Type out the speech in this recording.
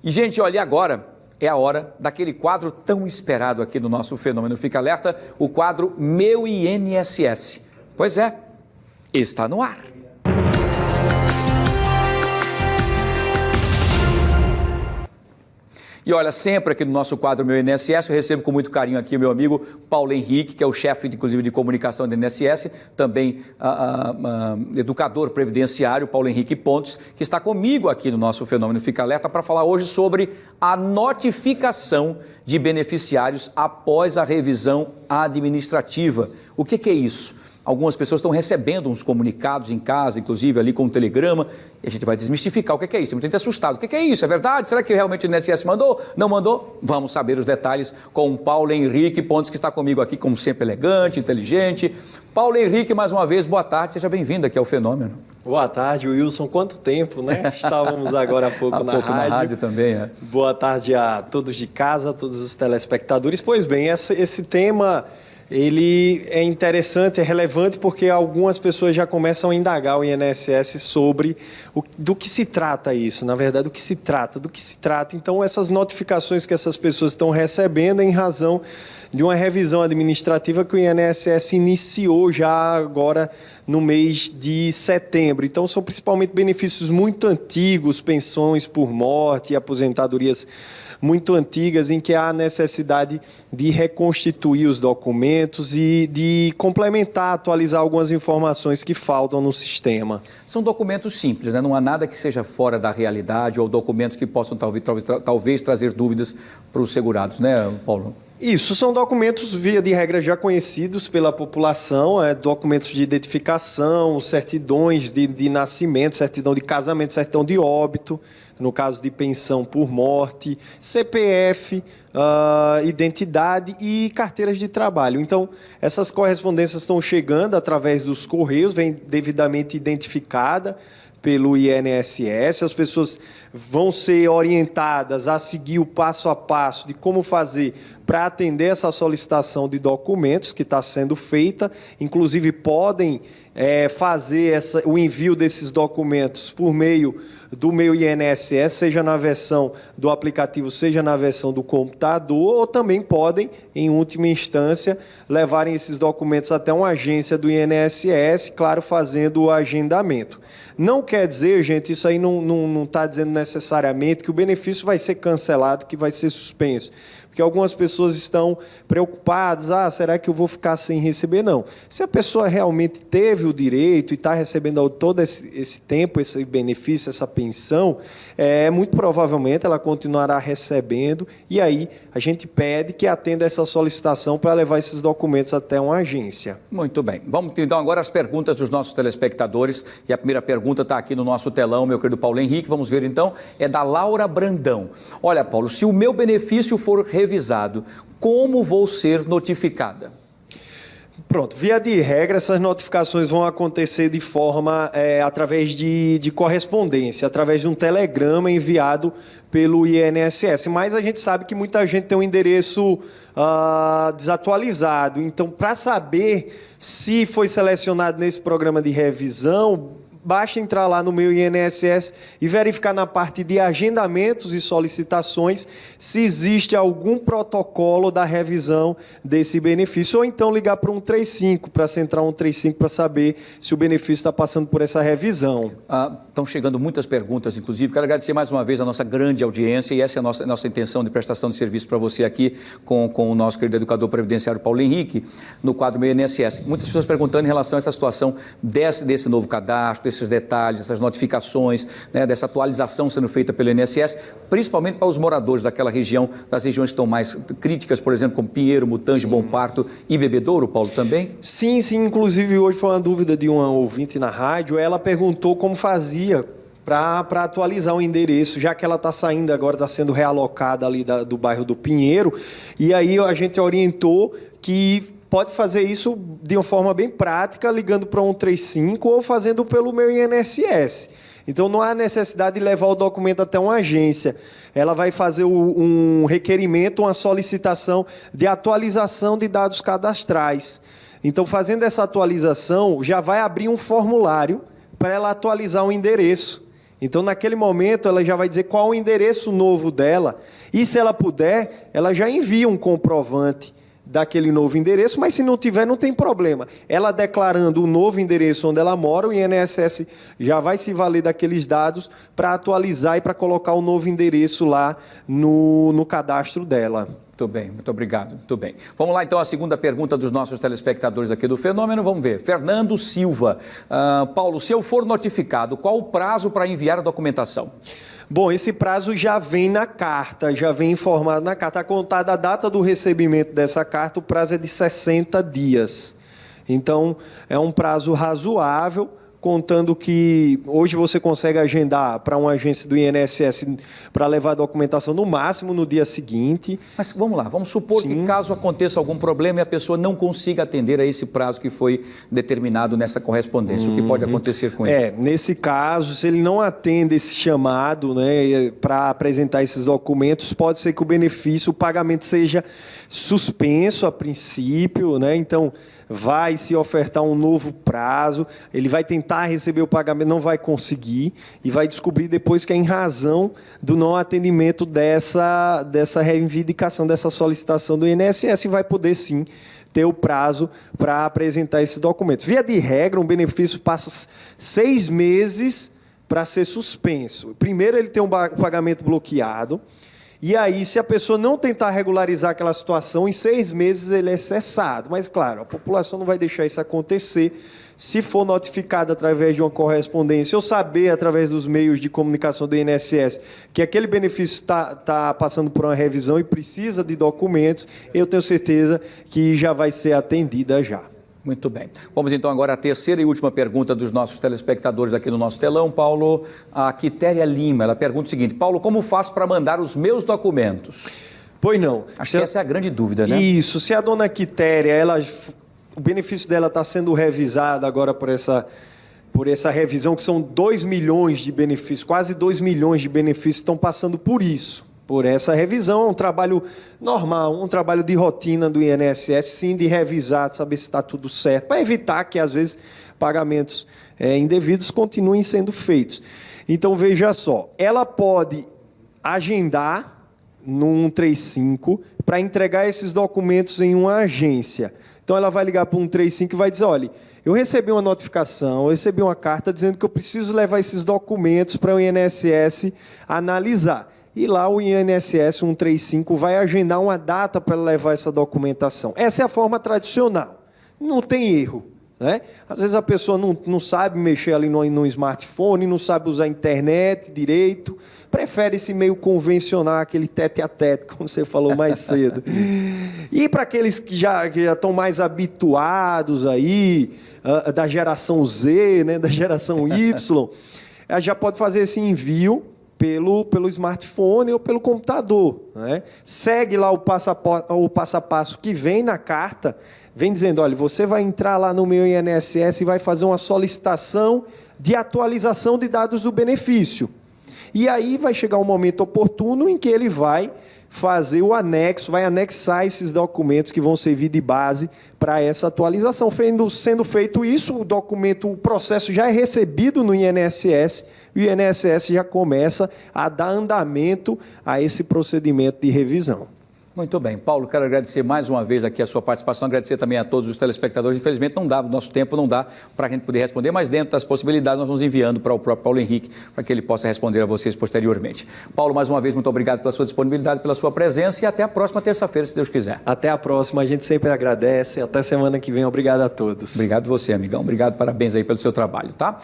E, gente, olha, agora é a hora daquele quadro tão esperado aqui no nosso Fenômeno Fica Alerta, o quadro Meu INSS. Pois é, está no ar. E olha, sempre aqui no nosso quadro Meu INSS, eu recebo com muito carinho aqui o meu amigo Paulo Henrique, que é o chefe, inclusive, de comunicação do INSS, também educador previdenciário, Paulo Henrique Pontes, que está comigo aqui no nosso Fenômeno Fica Alerta para falar hoje sobre a notificação de beneficiários após a revisão administrativa. O que é isso? Algumas pessoas estão recebendo uns comunicados em casa, inclusive ali com um telegrama, e a gente vai desmistificar o que é isso. Tem muita gente assustada. O que é isso? É verdade? Será que realmente o INSS mandou? Não mandou? Vamos saber os detalhes com o Paulo Henrique Pontes, que está comigo aqui, como sempre, elegante, inteligente. Paulo Henrique, mais uma vez, boa tarde, seja bem-vindo aqui ao Fenômeno. Boa tarde, Wilson. Quanto tempo, né? Estávamos agora há pouco na rádio também, é. Boa tarde a todos de casa, a todos os telespectadores. Pois bem, esse tema... ele é interessante, é relevante, porque algumas pessoas já começam a indagar o INSS sobre do que se trata isso, na verdade, do que se trata. Então, essas notificações que essas pessoas estão recebendo em razão de uma revisão administrativa que o INSS iniciou já agora no mês de setembro. Então, são principalmente benefícios muito antigos, pensões por morte e aposentadorias muito antigas, em que há necessidade de reconstituir os documentos e de complementar, atualizar algumas informações que faltam no sistema. São documentos simples, né? Não há nada que seja fora da realidade ou documentos que possam talvez trazer dúvidas para os segurados, né, Paulo? Isso, são documentos, via de regra, já conhecidos pela população, documentos de identificação, certidões de nascimento, certidão de casamento, certidão de óbito, no caso de pensão por morte, CPF, identidade e carteiras de trabalho. Então, essas correspondências estão chegando através dos correios, vem devidamente identificada pelo INSS, as pessoas vão ser orientadas a seguir o passo a passo de como fazer para atender essa solicitação de documentos que está sendo feita, inclusive podem fazer o envio desses documentos por meio do Meu INSS, seja na versão do aplicativo, seja na versão do computador, ou também podem, em última instância, levarem esses documentos até uma agência do INSS, claro, fazendo o agendamento. Não quer dizer, gente, isso aí não está dizendo necessariamente que o benefício vai ser cancelado, que vai ser suspenso. Porque algumas pessoas estão preocupadas, será que eu vou ficar sem receber? Não. Se a pessoa realmente teve o direito e está recebendo todo esse tempo, esse benefício, essa pensão, muito provavelmente ela continuará recebendo, e aí a gente pede que atenda essa solicitação para levar esses documentos até uma agência. Muito bem. Vamos então agora as perguntas dos nossos telespectadores, e a primeira pergunta está aqui no nosso telão, meu querido Paulo Henrique, vamos ver então, é da Laura Brandão. Olha, Paulo, se o meu benefício for revisado, como vou ser notificada? Pronto, via de regra, essas notificações vão acontecer de forma, através de correspondência, através de um telegrama enviado pelo INSS, mas a gente sabe que muita gente tem um endereço desatualizado, então, para saber se foi selecionado nesse programa de revisão, basta entrar lá no Meu INSS e verificar na parte de agendamentos e solicitações se existe algum protocolo da revisão desse benefício, ou então ligar para 135, para a Central 135, para saber se o benefício está passando por essa revisão. Estão chegando muitas perguntas, inclusive. Quero agradecer mais uma vez a nossa grande audiência, e essa é a nossa intenção de prestação de serviço para você aqui com o nosso querido educador previdenciário Paulo Henrique, no quadro Meu INSS. Muitas pessoas perguntando em relação a essa situação desse novo cadastro, esses detalhes, essas notificações, né, dessa atualização sendo feita pelo INSS, principalmente para os moradores daquela região, das regiões que estão mais críticas, por exemplo, como Pinheiro, Mutange, Bom Parto e Bebedouro, Paulo, também? Sim, inclusive hoje foi uma dúvida de uma ouvinte na rádio, ela perguntou como fazia para atualizar o endereço, já que ela está saindo agora, está sendo realocada ali do bairro do Pinheiro, e aí a gente orientou que pode fazer isso de uma forma bem prática, ligando para 135 ou fazendo pelo Meu INSS. Então, não há necessidade de levar o documento até uma agência. Ela vai fazer um requerimento, uma solicitação de atualização de dados cadastrais. Então, fazendo essa atualização, já vai abrir um formulário para ela atualizar o endereço. Então, naquele momento, ela já vai dizer qual o endereço novo dela. E, se ela puder, ela já envia um comprovante daquele novo endereço, mas se não tiver, não tem problema. Ela declarando o novo endereço onde ela mora, o INSS já vai se valer daqueles dados para atualizar e para colocar o novo endereço lá no cadastro dela. Muito bem, muito obrigado. Muito bem. Vamos lá, então, a segunda pergunta dos nossos telespectadores aqui do Fenômeno. Vamos ver. Fernando Silva. Paulo, se eu for notificado, qual o prazo para enviar a documentação? Bom, esse prazo já vem na carta, já vem informado na carta. A contar da data do recebimento dessa carta, o prazo é de 60 dias. Então, é um prazo razoável, contando que hoje você consegue agendar para uma agência do INSS para levar a documentação no máximo no dia seguinte. Mas vamos lá, vamos supor que caso aconteça algum problema e a pessoa não consiga atender a esse prazo que foi determinado nessa correspondência, o que pode acontecer com ele? Nesse caso, se ele não atende esse chamado, né, para apresentar esses documentos, pode ser que o benefício, o pagamento seja suspenso a princípio, né? Então, vai se ofertar um novo prazo, ele vai tentar receber o pagamento, não vai conseguir, e vai descobrir depois que é em razão do não atendimento dessa reivindicação, dessa solicitação do INSS, e vai poder sim ter o prazo para apresentar esse documento. Via de regra, um benefício passa 6 meses para ser suspenso. Primeiro, ele tem um pagamento bloqueado, e aí, se a pessoa não tentar regularizar aquela situação, em 6 meses ele é cessado. Mas, claro, a população não vai deixar isso acontecer. Se for notificada através de uma correspondência ou saber através dos meios de comunicação do INSS que aquele benefício está passando por uma revisão e precisa de documentos, eu tenho certeza que já vai ser atendida já. Muito bem. Vamos então agora à terceira e última pergunta dos nossos telespectadores aqui no nosso telão, Paulo. A Quitéria Lima, ela pergunta o seguinte: Paulo, como faço para mandar os meus documentos? Pois não. Acho que essa é a grande dúvida, né? Isso. Se a dona Quitéria, o benefício dela está sendo revisado agora por essa revisão, que são 2 milhões de benefícios, quase 2 milhões de benefícios estão passando por isso. Por essa revisão, é um trabalho normal, um trabalho de rotina do INSS, sim, de revisar, de saber se está tudo certo, para evitar que, às vezes, pagamentos indevidos continuem sendo feitos. Então, veja só, ela pode agendar no 135 para entregar esses documentos em uma agência. Então, ela vai ligar para o 135 e vai dizer: olha, eu recebi uma notificação, eu recebi uma carta dizendo que eu preciso levar esses documentos para o INSS analisar. E lá o INSS 135 vai agendar uma data para levar essa documentação. Essa é a forma tradicional. Não tem erro, né? Às vezes a pessoa não sabe mexer ali no smartphone, não sabe usar a internet direito, prefere esse meio convencional, aquele tete-a-tete, como você falou mais cedo. E para aqueles que já estão mais habituados aí, da geração Z, né, da geração Y, já pode fazer esse envio pelo smartphone ou pelo computador, né? Segue lá o passo a passo que vem na carta, vem dizendo: olha, você vai entrar lá no meu INSS e vai fazer uma solicitação de atualização de dados do benefício. E aí vai chegar um momento oportuno em que ele vai fazer o anexo, vai anexar esses documentos que vão servir de base para essa atualização. Sendo feito isso, o processo já é recebido no INSS, e o INSS já começa a dar andamento a esse procedimento de revisão. Muito bem. Paulo, quero agradecer mais uma vez aqui a sua participação, agradecer também a todos os telespectadores. Infelizmente, não dá, o nosso tempo não dá para a gente poder responder, mas dentro das possibilidades nós vamos enviando para o próprio Paulo Henrique, para que ele possa responder a vocês posteriormente. Paulo, mais uma vez, muito obrigado pela sua disponibilidade, pela sua presença, e até a próxima terça-feira, se Deus quiser. Até a próxima, a gente sempre agradece. Até semana que vem. Obrigado a todos. Obrigado você, amigão. Obrigado, parabéns aí pelo seu trabalho, tá?